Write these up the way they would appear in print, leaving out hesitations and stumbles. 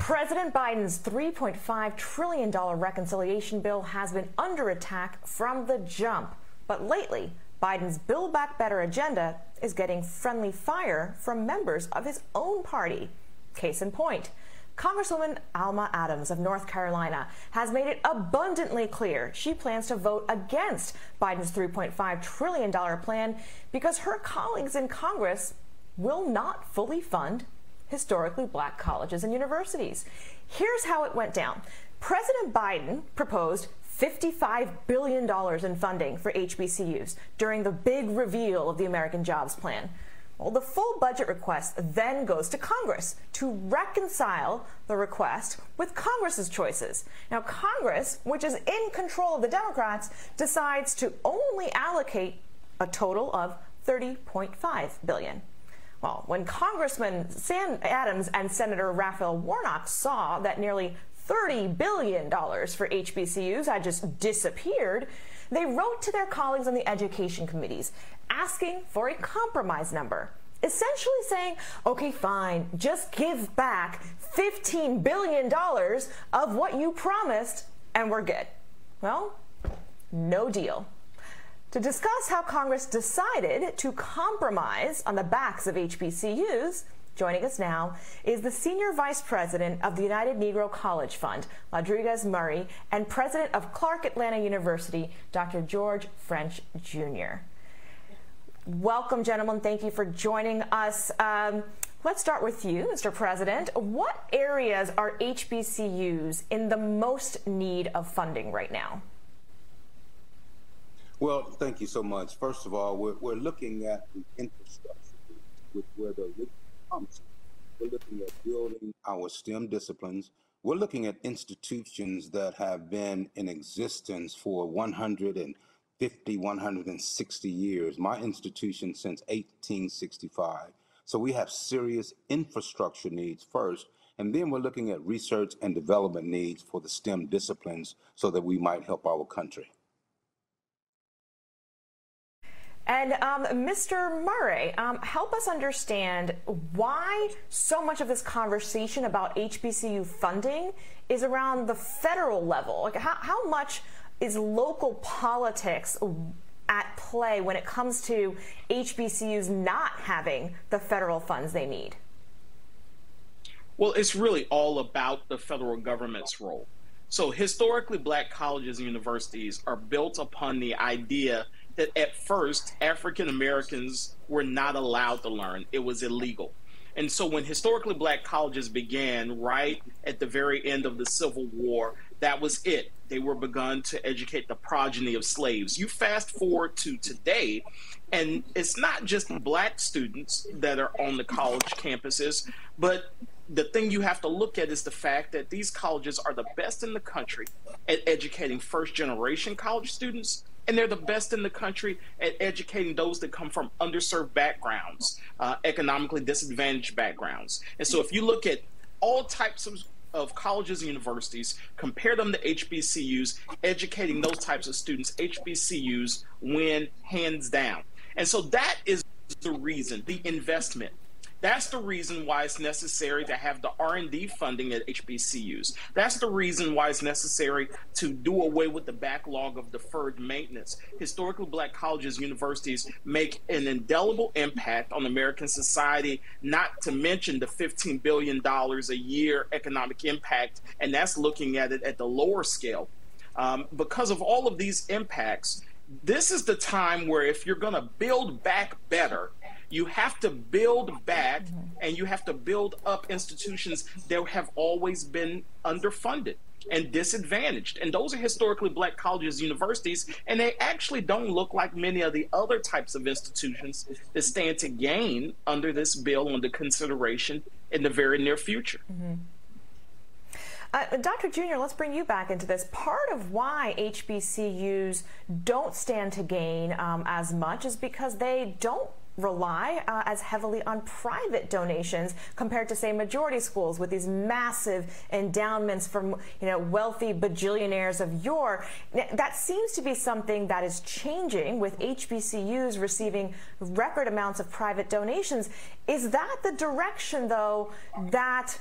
President Biden's $3.5 trillion reconciliation bill has been under attack from the jump. But lately, Biden's Build Back Better agenda is getting friendly fire from members of his own party. Case in point, Congresswoman Alma of North Carolina has made it abundantly clear she plans to vote against Biden's $3.5 trillion plan because her colleagues in Congress will not fully fund historically black colleges and universities. Here's how it went down. President Biden proposed $55 billion in funding for HBCUs during the big reveal of the American Jobs Plan. Well, the full budget request then goes to Congress to reconcile the request with Congress's choices. Now, Congress, which is in control of the Democrats, decides to only allocate a total of $30.5 billion. Well, when Congressman Sam Adams and Senator Raphael Warnock saw that nearly $30 billion for HBCUs had just disappeared, they wrote to their colleagues on the education committees asking for a compromise number, essentially saying, okay, fine, just give back $15 billion of what you promised and we're good. Well, no deal. To discuss how Congress decided to compromise on the backs of HBCUs, joining us now is the Senior Vice President of the United Negro College Fund, Lodriguez Murray, and President of Clark Atlanta University, Dr. George French, Jr. Welcome, gentlemen. Thank you for joining us. Let's start with you, Mr. President. What areas are HBCUs in the most need of funding right now? Well, thank you so much. First of all, we're looking at the infrastructure, with where the original comes. We're looking at building our STEM disciplines. We're looking at institutions that have been in existence for 150, 160 years. My institution since 1865. So we have serious infrastructure needs first, and then we're looking at research and development needs for the STEM disciplines so that we might help our country. And Mr. Murray, help us understand why so much of this conversation about HBCU funding is around the federal level. Like, how much is local politics at play when it comes to HBCUs not having the federal funds they need? Well, it's really all about the federal government's role. So historically, black colleges and universities are built upon the idea that at first, African Americans were not allowed to learn. It was illegal. And so when historically black colleges began right at the very end of the Civil War, that was it. They were begun to educate the progeny of slaves. You fast forward to today, and it's not just black students that are on the college campuses, but the thing you have to look at is the fact that these colleges are the best in the country at educating first-generation college students, and they're the best in the country at educating those that come from underserved backgrounds, economically disadvantaged backgrounds. And so if you look at all types of colleges and universities, compare them to HBCUs, educating those types of students, HBCUs win hands down. And so that is the reason, the investment. That's the reason why it's necessary to have the R&D funding at HBCUs. That's the reason why it's necessary to do away with the backlog of deferred maintenance. Historically black colleges and universities make an indelible impact on American society, not to mention the $15 billion a year economic impact, and that's looking at it at the lower scale. Because of all of these impacts, this is the time where if you're going to build back better, you have to build back and you have to build up institutions that have always been underfunded and disadvantaged. And those are historically black colleges and universities, and they actually don't look like many of the other types of institutions that stand to gain under this bill under consideration in the very near future. Dr. Jr., let's bring you back into this. Part of why HBCUs don't stand to gain as much is because they don't rely as heavily on private donations compared to, say, majority schools with these massive endowments from, wealthy bajillionaires of yore. That seems to be something that is changing with HBCUs receiving record amounts of private donations. Is that the direction, though, that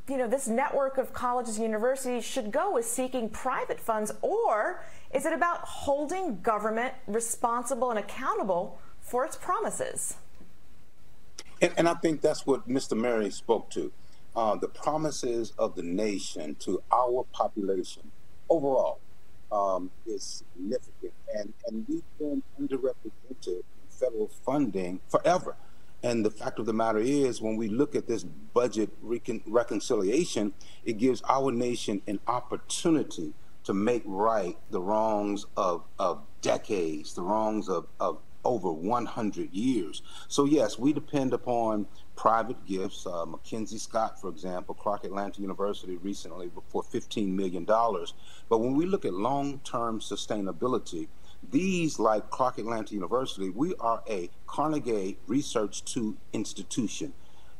this network of colleges and universities should go is seeking private funds, or is it about holding government responsible and accountable for its promises? And I think that's what Mr. Murray spoke to. The promises of the nation to our population overall is significant. And we've been underrepresented in federal funding forever. And the fact of the matter is, when we look at this budget reconciliation, it gives our nation an opportunity to make right the wrongs of decades, the wrongs of over 100 years. So yes, we depend upon private gifts. Mackenzie Scott, for example, Clark Atlanta University recently for $15 million. But when we look at long-term sustainability, these, like Clark Atlanta University, we are a Carnegie Research II institution.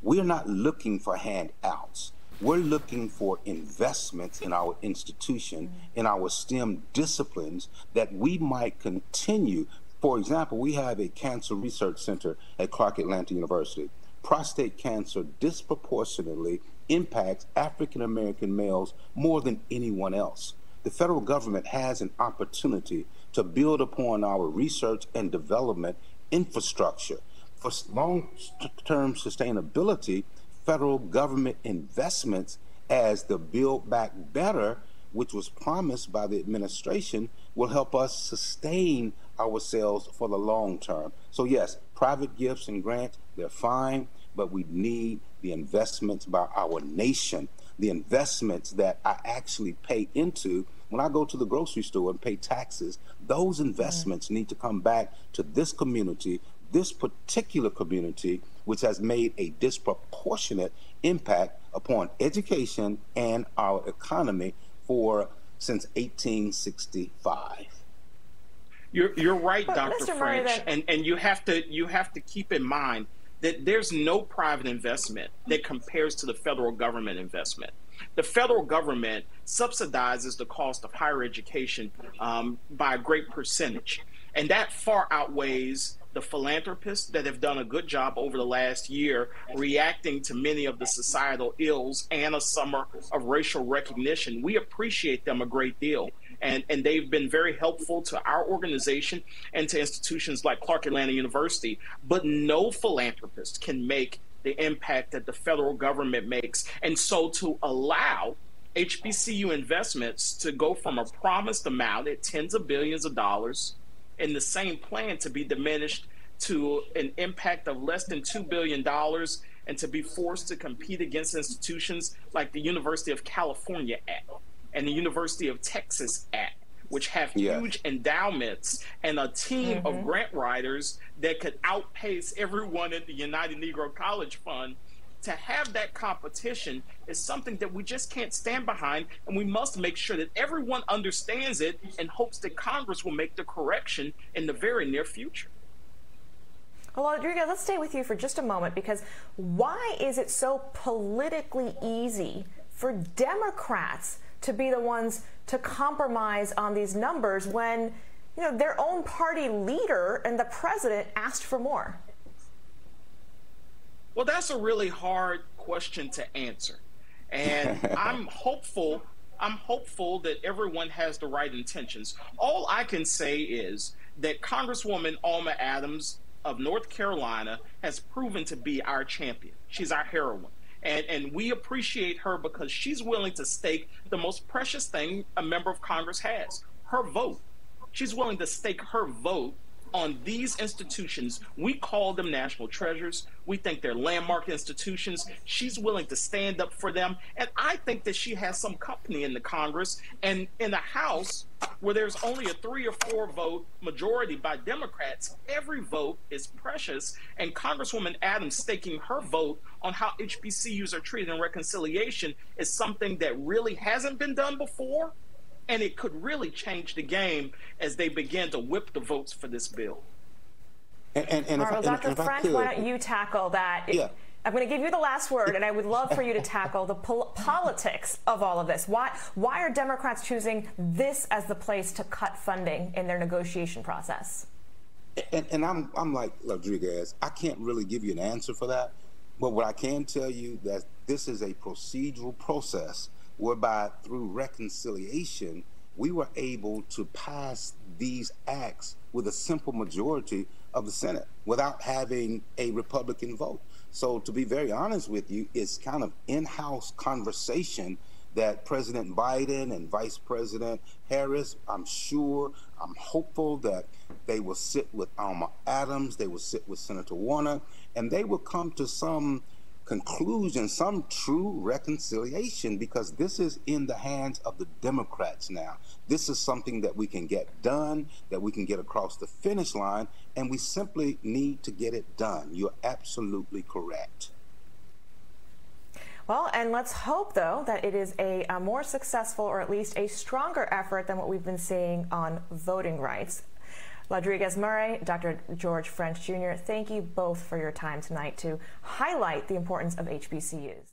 We are not looking for handouts. We're looking for investments in our institution, in our STEM disciplines, that we might continue. For example, we have a cancer research center at Clark Atlanta University. Prostate cancer disproportionately impacts African American males more than anyone else. The federal government has an opportunity to build upon our research and development infrastructure. For long-term sustainability, federal government investments as the Build Back Better, which was promised by the administration, will help us sustain ourselves for the long term. So yes, private gifts and grants, they're fine, but we need the investments by our nation, the investments that I actually pay into when I go to the grocery store and pay taxes. Those investments need to come back to this community, this particular community, which has made a disproportionate impact upon education and our economy since 1865. You're right, but Dr. Mr. French, Murray, and you have to keep in mind that there's no private investment that compares to the federal government investment. The federal government subsidizes the cost of higher education by a great percentage, and that far outweighs the philanthropists that have done a good job over the last year reacting to many of the societal ills and a summer of racial recognition. We appreciate them a great deal. And they've been very helpful to our organization and to institutions like Clark Atlanta University. But no philanthropist can make the impact that the federal government makes. And so to allow HBCU investments to go from a promised amount at tens of billions of dollars in the same plan to be diminished to an impact of less than $2 billion and to be forced to compete against institutions like the University of California Act and the University of Texas Act, which have huge endowments and a team of grant writers that could outpace everyone at the United Negro College Fund. To have that competition is something that we just can't stand behind, and we must make sure that everyone understands it and hopes that Congress will make the correction in the very near future. Well, Lodriguez, let's stay with you for just a moment, because why is it so politically easy for Democrats to be the ones to compromise on these numbers when, their own party leader and the president asked for more? Well, that's a really hard question to answer. And I'm hopeful that everyone has the right intentions. All I can say is that Congresswoman Alma Adams of North Carolina has proven to be our champion. She's our heroine. And we appreciate her because she's willing to stake the most precious thing a member of Congress has, her vote. She's willing to stake her vote on these institutions. We call them national treasures. We think they're landmark institutions. She's willing to stand up for them. And I think that she has some company in the Congress and in the House where there's only a 3 or 4 vote majority by Democrats. Every vote is precious. And Congresswoman Adams staking her vote on how HBCUs are treated in reconciliation is something that really hasn't been done before. And it could really change the game as they begin to whip the votes for this bill. All right, well, Dr. French, why don't you tackle that? Yeah. I'm going to give you the last word, and I would love for you to tackle the politics of all of this. Why are Democrats choosing this as the place to cut funding in their negotiation process? And I'm like Lodriguez, I can't really give you an answer for that. But what I can tell you that this is a procedural process whereby through reconciliation, we were able to pass these acts with a simple majority of the Senate without having a Republican vote. So to be very honest with you, it's kind of in-house conversation that President Biden and Vice President Harris, I'm hopeful that they will sit with Alma, they will sit with Senator Warner, and they will come to some conclusion, some true reconciliation, because this is in the hands of the Democrats now. This is something that we can get done, that we can get across the finish line, and we simply need to get it done. You're absolutely correct. Well, and let's hope, though, that it is a more successful, or at least a stronger effort than what we've been seeing on voting rights. Lodriguez Murray, Dr. George French Jr., thank you both for your time tonight to highlight the importance of HBCUs.